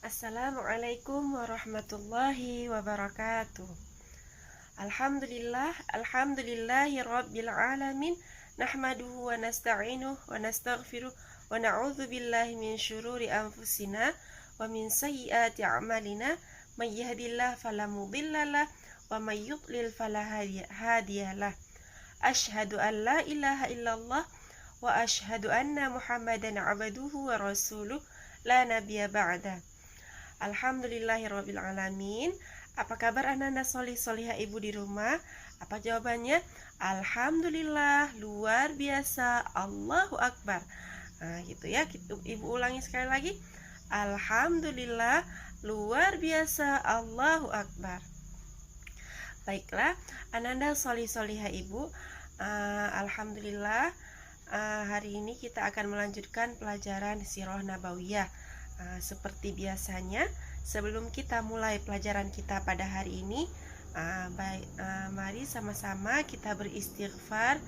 Assalamualaikum warahmatullahi wabarakatuh. Alhamdulillahi rabbil alamin. Nahmaduhu wa nasta'inuhu wa nastaghfiruh wa na'udzu billahi min syururi anfusina wa min sayyiati a'malina. May yahdihillahu fala mudhillalah wa may yudlil fala hadiyalah. Asyhadu an la ilaha illallah wa asyhadu anna Muhammadan abduhu wa rasuluh la nabiyya ba'da. Alhamdulillahirabbil alamin. Apa kabar anak-anak solih-solihah ibu di rumah? Apa jawabannya? Alhamdulillah, luar biasa, Allahu Akbar. Nah, gitu ya. Ibu ulangi sekali lagi. Alhamdulillah, luar biasa, Allahu Akbar. Baiklah, anak-anak solih-solihah ibu. Alhamdulillah, hari ini kita akan melanjutkan pelajaran Sirah Nabawiyah. Seperti biasanya, sebelum kita mulai pelajaran kita pada hari ini, mari sama-sama kita beristighfar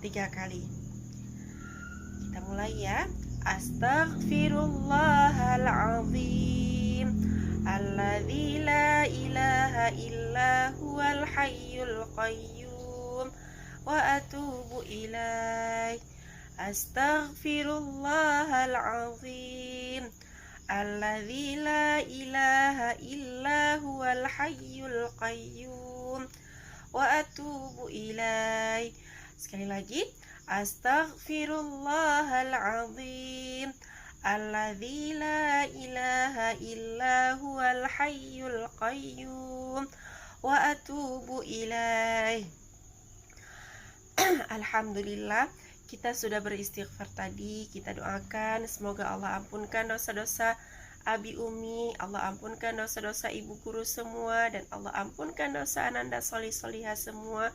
3 kali. Kita mulai ya. Astaghfirullahaladzim, alladzi la ilaha illa huwal hayyul qayyum, wa atubu ilaih. Astaghfirullahaladzim, alladzi la ilaha illa huwal hayyul qayyum, wa atubu ilaih. Sekali lagi. Astaghfirullahaladzim, alladzi la ilaha illa huwal hayyul qayyum, wa atubu ilaih. Alhamdulillah, kita sudah beristighfar tadi. Kita doakan semoga Allah ampunkan dosa-dosa Abi Umi, Allah ampunkan dosa-dosa ibu guru semua, dan Allah ampunkan dosa ananda solih-solihah semua,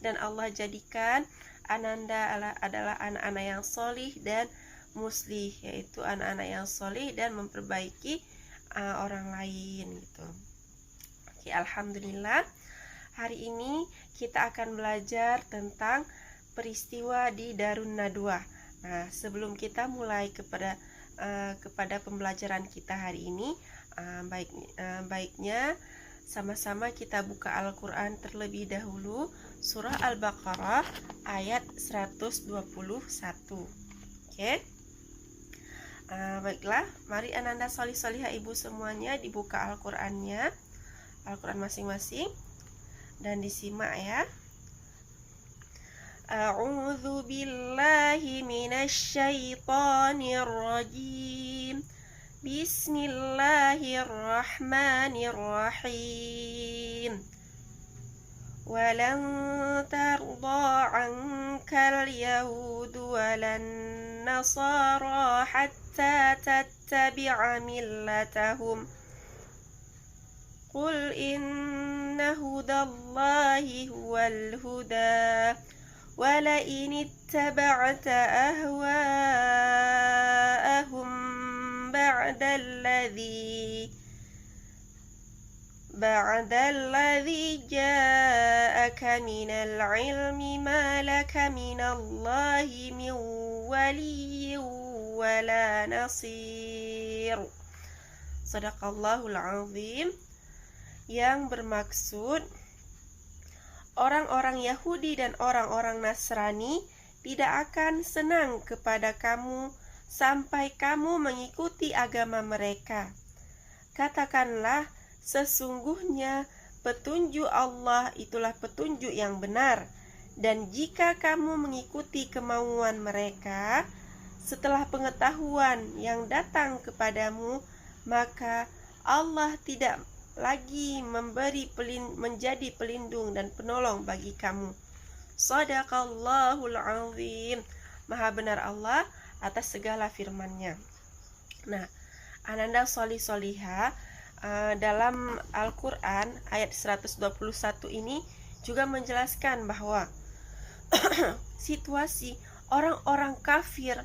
dan Allah jadikan ananda adalah anak-anak yang solih dan muslih, yaitu anak-anak yang solih dan memperbaiki orang lain gitu. Oke, alhamdulillah. Hari ini kita akan belajar tentang peristiwa di Darun Nadwah. Nah, sebelum kita mulai kepada pembelajaran kita hari ini, baiknya sama-sama kita buka Al-Quran terlebih dahulu, surah Al-Baqarah ayat 121. Oke. Baiklah, mari ananda solih-solihah ibu semuanya dibuka Al-Qurannya, Al-Quran masing-masing, dan disimak ya. A'udzu billahi minasyaitonir rajim. Bismillahirrahmanirrahim. Walan tarda 'ankal yahudu walan nasara hatta tattabi'a millatahum. Qul inna hudallahi huwal huda wala in ittaba'ta ahwa'ahum ba'da alladhi ja'aka minal ilmi ma laka minallahi min waliyyin wala nasir. Shadaqallahul azim. Yang bermaksud, orang-orang Yahudi dan orang-orang Nasrani tidak akan senang kepada kamu sampai kamu mengikuti agama mereka. Katakanlah, sesungguhnya petunjuk Allah itulah petunjuk yang benar, dan jika kamu mengikuti kemauan mereka setelah pengetahuan yang datang kepadamu, maka Allah tidak lagi menjadi pelindung dan penolong bagi kamu. Shadaqallahul azim. Maha benar Allah atas segala firman-Nya. Nah, ananda solih-solihah, dalam Al-Quran ayat 121 ini juga menjelaskan bahwa situasi orang-orang kafir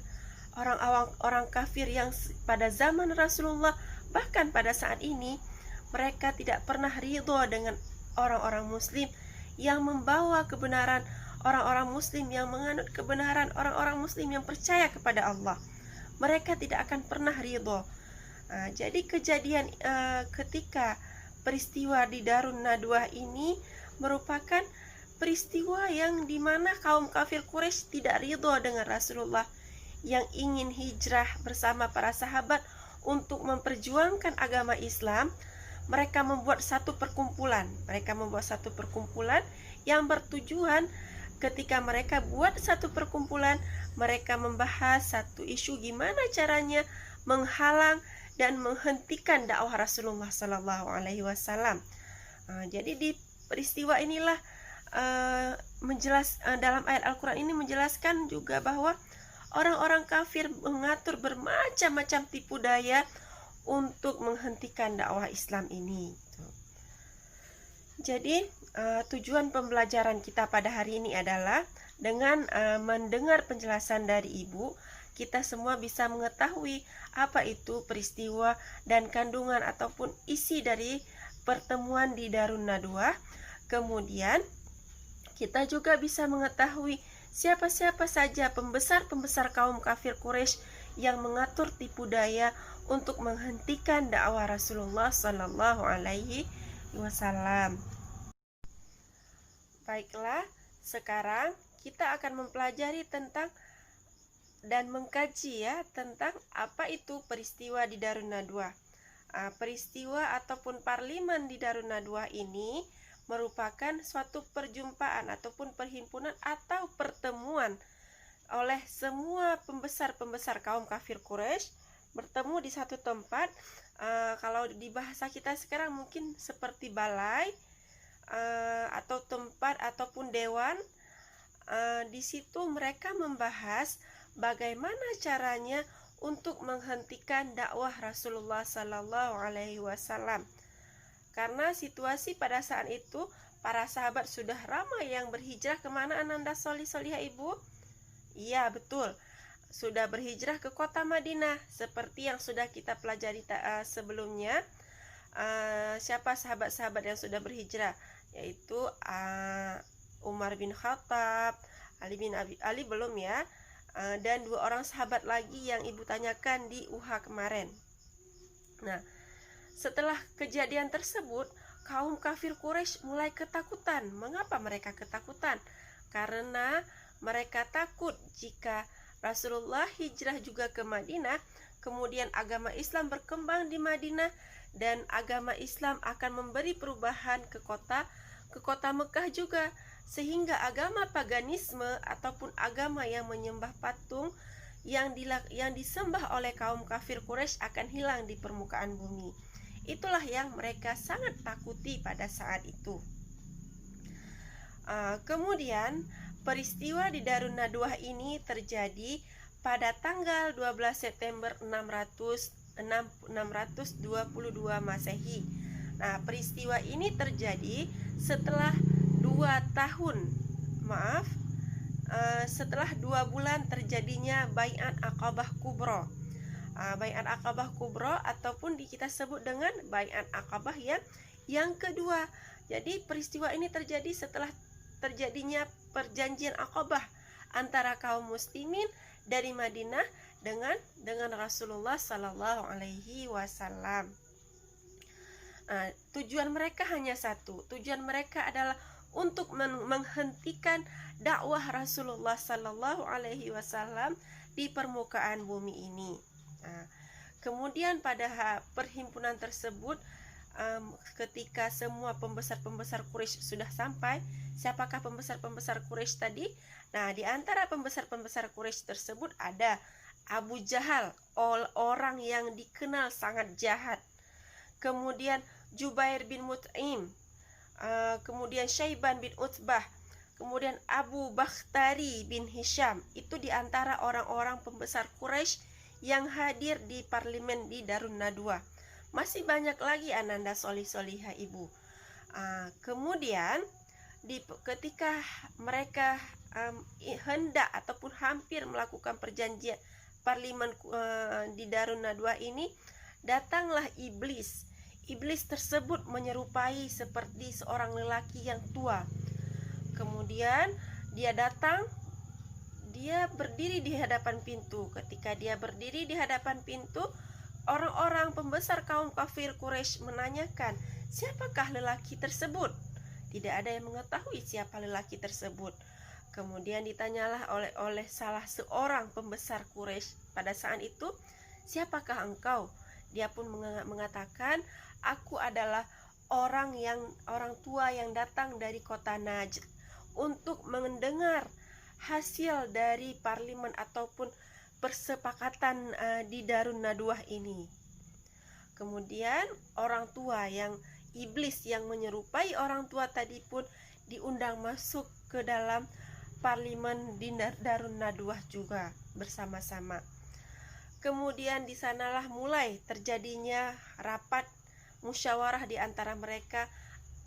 yang pada zaman Rasulullah, bahkan pada saat ini, mereka tidak pernah ridho dengan orang-orang muslim yang membawa kebenaran, orang-orang muslim yang menganut kebenaran, orang-orang muslim yang percaya kepada Allah. Mereka tidak akan pernah ridho. Jadi kejadian ketika peristiwa di Darun Nadwah ini merupakan peristiwa yang dimana kaum kafir Quraisy tidak ridho dengan Rasulullah yang ingin hijrah bersama para sahabat untuk memperjuangkan agama Islam. Mereka membuat satu perkumpulan. Yang bertujuan, ketika mereka buat satu perkumpulan, mereka membahas satu isu gimana caranya menghalang dan menghentikan dakwah Rasulullah Sallallahu Alaihi Wasallam. Jadi di peristiwa inilah dalam ayat Al-Quran ini menjelaskan juga bahwa orang-orang kafir mengatur bermacam-macam tipu daya untuk menghentikan dakwah Islam ini. Jadi tujuan pembelajaran kita pada hari ini adalah dengan mendengar penjelasan dari Ibu, kita semua bisa mengetahui apa itu peristiwa dan kandungan ataupun isi dari pertemuan di Darun Nadwah. Kemudian kita juga bisa mengetahui siapa-siapa saja pembesar-pembesar kaum kafir Quraisy yang mengatur tipu daya untuk menghentikan dakwah Rasulullah Sallallahu Alaihi Wasallam. Baiklah, sekarang kita akan mempelajari tentang dan mengkaji tentang apa itu peristiwa di Darun Nadwah. Peristiwa ataupun parlimen di Darun Nadwah ini merupakan suatu perjumpaan ataupun perhimpunan atau pertemuan oleh semua pembesar-pembesar kaum kafir Quraisy bertemu di satu tempat. Kalau di bahasa kita sekarang mungkin seperti balai atau tempat ataupun dewan. Di situ mereka membahas bagaimana caranya untuk menghentikan dakwah Rasulullah Sallallahu Alaihi Wasallam. Karena situasi pada saat itu para sahabat sudah ramai yang berhijrah kemana, Ananda Solihah Ibu? Iya, betul, sudah berhijrah ke kota Madinah. Seperti yang sudah kita pelajari sebelumnya, siapa sahabat-sahabat yang sudah berhijrah, yaitu Umar bin Khattab, Ali belum ya, dan 2 orang sahabat lagi yang Ibu tanyakan di UHA kemarin. Nah, setelah kejadian tersebut, kaum kafir Quraisy mulai ketakutan. Mengapa mereka ketakutan? Karena mereka takut jika Rasulullah hijrah juga ke Madinah, kemudian agama Islam berkembang di Madinah, dan agama Islam akan memberi perubahan ke kota Mekah juga, sehingga agama paganisme ataupun agama yang menyembah patung yang disembah oleh kaum kafir Quraisy akan hilang di permukaan bumi. Itulah yang mereka sangat takuti pada saat itu. Kemudian peristiwa di Darun Nadwah ini terjadi pada tanggal 12 September 622 Masehi. Nah, peristiwa ini terjadi setelah 2 bulan terjadinya Bai'at Aqabah Kubra. Bai'at Aqabah Kubra ataupun kita sebut dengan Bai'at Aqabah yang kedua. Jadi peristiwa ini terjadi setelah terjadinya perjanjian Aqabah antara kaum muslimin dari Madinah dengan Rasulullah Sallallahu Alaihi Wasallam. Tujuan mereka hanya satu. Tujuan mereka adalah untuk menghentikan dakwah Rasulullah Sallallahu Alaihi Wasallam di permukaan bumi ini. Kemudian pada perhimpunan tersebut, ketika semua pembesar-pembesar Quraisy sudah sampai, siapakah pembesar-pembesar Quraisy tadi? Nah, di antara pembesar-pembesar Quraisy tersebut ada Abu Jahal, orang yang dikenal sangat jahat. Kemudian Jubair bin Mut'im, kemudian Syaiban bin Utbah, kemudian Abu Bakhtari bin Hisham. Itu di antara orang-orang pembesar Quraisy yang hadir di parlemen di Darun Nadwah. Masih banyak lagi Ananda Solihah Ibu. Kemudian ketika mereka hendak ataupun hampir melakukan perjanjian parlemen di Darun Nadwah ini, datanglah iblis. Iblis tersebut menyerupai seperti seorang lelaki yang tua. Kemudian dia datang, dia berdiri di hadapan pintu. Ketika dia berdiri di hadapan pintu, orang-orang pembesar kaum kafir Quraisy menanyakan, siapakah lelaki tersebut? Tidak ada yang mengetahui siapa lelaki tersebut. Kemudian ditanyalah oleh salah seorang pembesar Quraisy pada saat itu, siapakah engkau? Dia pun mengatakan, aku adalah orang tua yang datang dari kota Najd untuk mendengar hasil dari parlemen ataupun persepakatan di Darun Nadwah ini. Kemudian orang tua yang iblis yang menyerupai orang tua tadi pun diundang masuk ke dalam parlemen di Darun Nadwah juga bersama-sama. Kemudian di sanalah mulai terjadinya rapat musyawarah di antara mereka,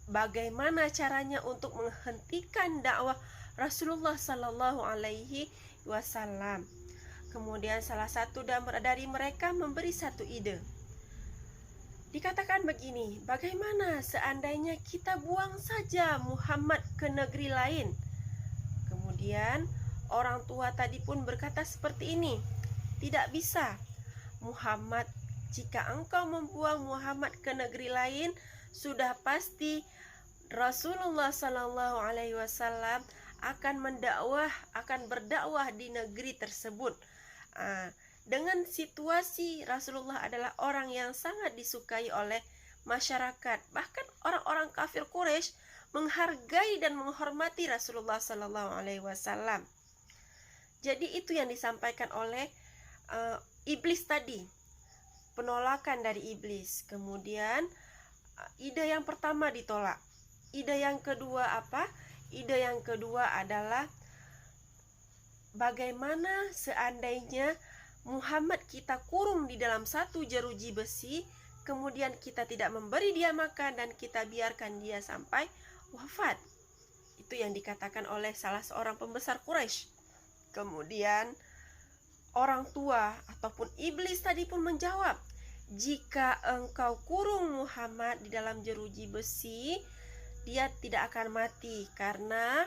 bagaimana caranya untuk menghentikan dakwah Rasulullah Sallallahu Alaihi Wasallam. Kemudian salah satu dari mereka memberi satu ide. Dikatakan begini, bagaimana seandainya kita buang saja Muhammad ke negeri lain? Kemudian orang tua tadi pun berkata seperti ini, tidak bisa Muhammad, jika engkau membuang Muhammad ke negeri lain, sudah pasti Rasulullah Sallallahu Alaihi Wasallam akan berdakwah di negeri tersebut. Dengan situasi Rasulullah adalah orang yang sangat disukai oleh masyarakat, bahkan orang-orang kafir Quraisy menghargai dan menghormati Rasulullah Sallallahu Alaihi Wasallam. Jadi itu yang disampaikan oleh iblis tadi, penolakan dari iblis. Kemudian ide yang pertama ditolak. Ide yang kedua apa? Ide yang kedua adalah bagaimana seandainya Muhammad kita kurung di dalam satu jeruji besi, kemudian kita tidak memberi dia makan dan kita biarkan dia sampai wafat. Itu yang dikatakan oleh salah seorang pembesar Quraisy. Kemudian orang tua ataupun iblis tadi pun menjawab, jika engkau kurung Muhammad di dalam jeruji besi, dia tidak akan mati karena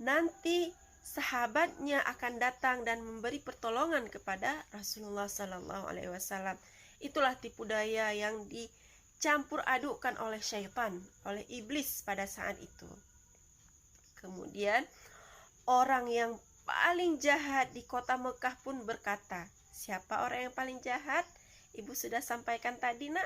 nanti sahabatnya akan datang dan memberi pertolongan kepada Rasulullah Sallallahu Alaihi Wasallam. Itulah tipu daya yang dicampur adukkan oleh syaitan, oleh iblis pada saat itu. Kemudian orang yang paling jahat di kota Mekah pun berkata, siapa orang yang paling jahat? Ibu sudah sampaikan tadi, nak.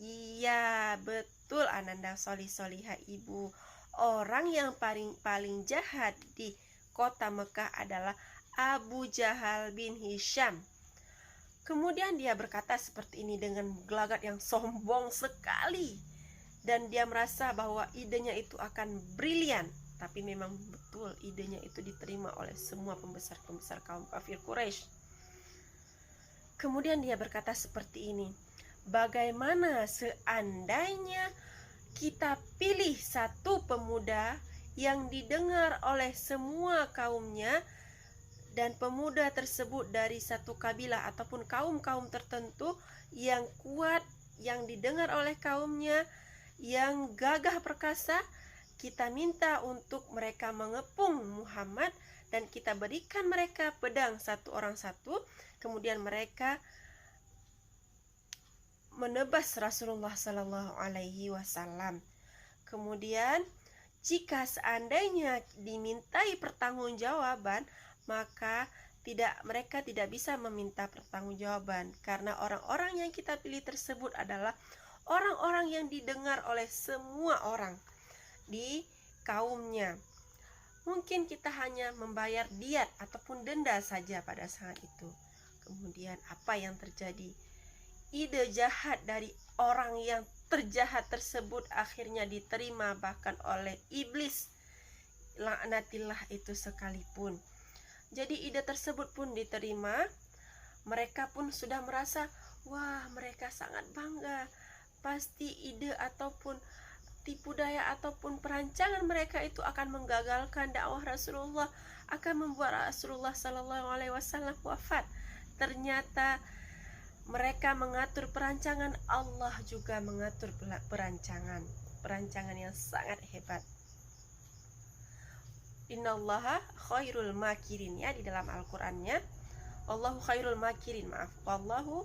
Iya, betul Ananda Solihah ibu. Orang yang paling jahat di kota Mekah adalah Abu Jahal bin Hisham. Kemudian dia berkata seperti ini dengan gelagat yang sombong sekali, dan dia merasa bahwa idenya itu akan brilian. Tapi memang betul idenya itu diterima oleh semua pembesar-pembesar kaum kafir Quraisy. Kemudian dia berkata seperti ini, bagaimana seandainya kita pilih satu pemuda yang didengar oleh semua kaumnya, dan pemuda tersebut dari satu kabilah ataupun kaum-kaum tertentu yang kuat, yang didengar oleh kaumnya, yang gagah perkasa, kita minta untuk mereka mengepung Muhammad dan kita berikan mereka pedang satu orang satu, kemudian mereka menebas Rasulullah Sallallahu Alaihi Wasallam. Kemudian jika seandainya dimintai pertanggungjawaban, maka mereka tidak bisa meminta pertanggungjawaban karena orang-orang yang kita pilih tersebut adalah orang-orang yang didengar oleh semua orang di kaumnya. Mungkin kita hanya membayar diat ataupun denda saja pada saat itu. Kemudian apa yang terjadi? Ide jahat dari orang yang terjahat tersebut akhirnya diterima bahkan oleh iblis, laknatillah itu sekalipun. Jadi ide tersebut pun diterima. Mereka pun sudah merasa, wah mereka sangat bangga. Pasti ide ataupun tipu daya ataupun perancangan mereka itu akan menggagalkan dakwah Rasulullah, akan membuat Rasulullah Sallallahu Alaihi Wasallam wafat. Ternyata mereka mengatur perancangan, Allah juga mengatur perancangan yang sangat hebat. Innallaha khairul makirin, ya, di dalam Al-Qur'annya Allahu khairul makirin, Wallahu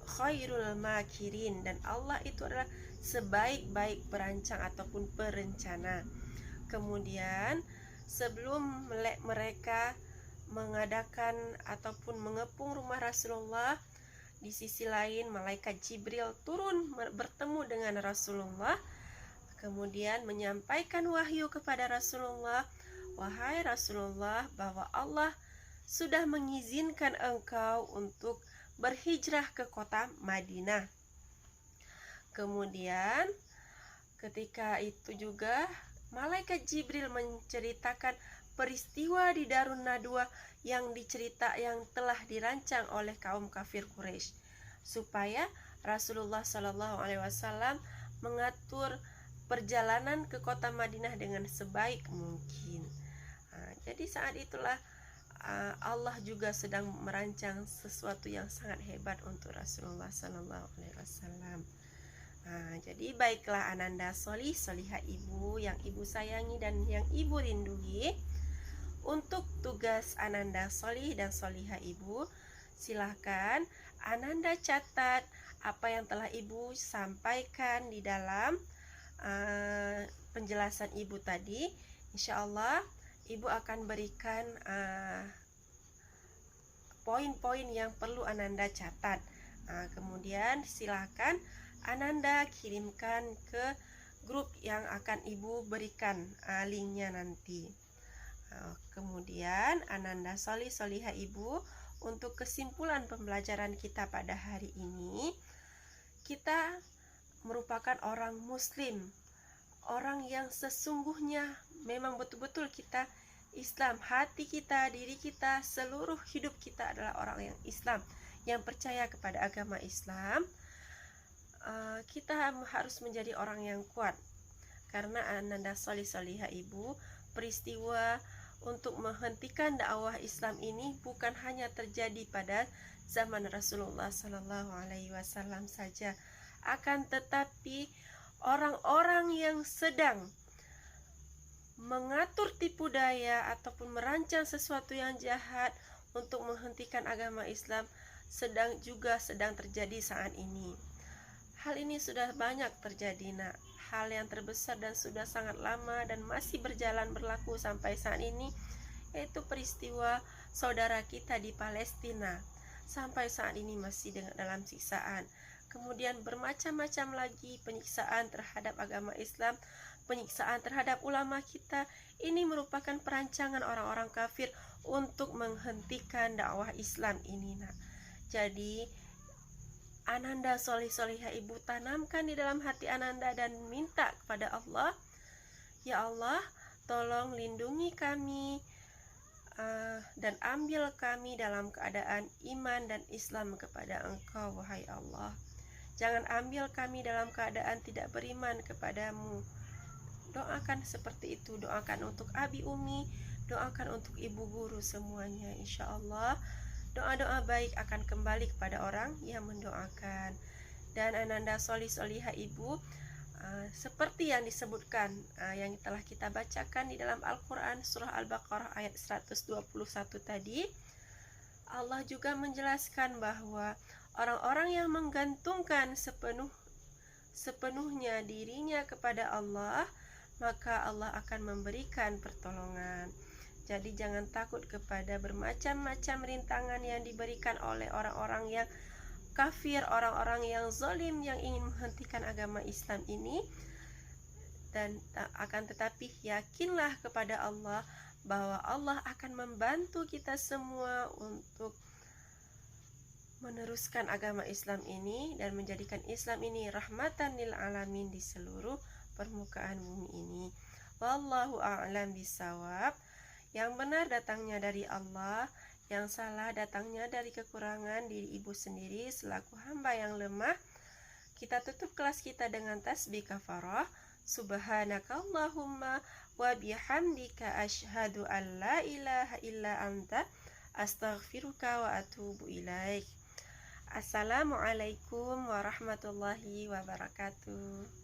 khairul makirin, dan Allah itu adalah sebaik-baik perancang ataupun perencana. Kemudian sebelum mereka mengadakan ataupun mengepung rumah Rasulullah, di sisi lain malaikat Jibril turun bertemu dengan Rasulullah, kemudian menyampaikan wahyu kepada Rasulullah, wahai Rasulullah, bahwa Allah sudah mengizinkan engkau untuk berhijrah ke kota Madinah. Kemudian ketika itu juga malaikat Jibril menceritakan peristiwa di Darun Nadwa yang telah dirancang oleh kaum kafir Quraisy, supaya Rasulullah SAW mengatur perjalanan ke kota Madinah dengan sebaik mungkin. Jadi saat itulah Allah juga sedang merancang sesuatu yang sangat hebat untuk Rasulullah SAW. Jadi baiklah Ananda solihah ibu yang ibu sayangi dan yang ibu rindugi, untuk tugas Ananda solih dan solihah ibu, silahkan Ananda catat apa yang telah ibu sampaikan di dalam penjelasan ibu tadi. Insya Allah ibu akan berikan poin-poin yang perlu Ananda catat. Kemudian silahkan Ananda kirimkan ke grup yang akan ibu berikan linknya nanti. Kemudian Ananda solihah ibu, untuk kesimpulan pembelajaran kita pada hari ini, kita merupakan orang muslim, orang yang sesungguhnya memang betul-betul kita Islam. Hati kita, diri kita, seluruh hidup kita adalah orang yang Islam, yang percaya kepada agama Islam. Kita harus menjadi orang yang kuat, karena Ananda solihah ibu, peristiwa untuk menghentikan dakwah Islam ini bukan hanya terjadi pada zaman Rasulullah SAW saja, akan tetapi orang-orang yang sedang mengatur tipu daya ataupun merancang sesuatu yang jahat untuk menghentikan agama Islam sedang terjadi saat ini. Hal ini sudah banyak terjadi, nak. Hal yang terbesar dan sudah sangat lama dan masih berlaku sampai saat ini, yaitu peristiwa saudara kita di Palestina. Sampai saat ini masih dalam siksaan. Kemudian bermacam-macam lagi penyiksaan terhadap agama Islam, penyiksaan terhadap ulama kita. Ini merupakan perancangan orang-orang kafir untuk menghentikan dakwah Islam ini, nak. Jadi Ananda solihah ibu, tanamkan di dalam hati Ananda dan minta kepada Allah, ya Allah, tolong lindungi kami dan ambil kami dalam keadaan iman dan Islam kepada Engkau, wahai Allah. Jangan ambil kami dalam keadaan tidak beriman kepadamu. Doakan seperti itu, doakan untuk abi umi, doakan untuk ibu guru semuanya. Insya Allah doa-doa baik akan kembali kepada orang yang mendoakan. Dan Ananda solihah ibu, seperti yang disebutkan, yang telah kita bacakan di dalam Al-Quran surah Al-Baqarah ayat 121 tadi, Allah juga menjelaskan bahwa orang-orang yang menggantungkan sepenuhnya dirinya kepada Allah, maka Allah akan memberikan pertolongan. Jadi jangan takut kepada bermacam-macam rintangan yang diberikan oleh orang-orang yang kafir, orang-orang yang zalim yang ingin menghentikan agama Islam ini. Dan akan tetapi yakinlah kepada Allah bahwa Allah akan membantu kita semua untuk meneruskan agama Islam ini dan menjadikan Islam ini rahmatan lil alamin di seluruh permukaan bumi ini. Wallahu a'lam bishawab. Yang benar datangnya dari Allah, yang salah datangnya dari kekurangan diri ibu sendiri selaku hamba yang lemah. Kita tutup kelas kita dengan tasbih kafarah. Subhanakallahumma wa bihamdika asyhadu an la ilaha illa anta astaghfiruka wa atubu ilaik. Assalamualaikum warahmatullahi wabarakatuh.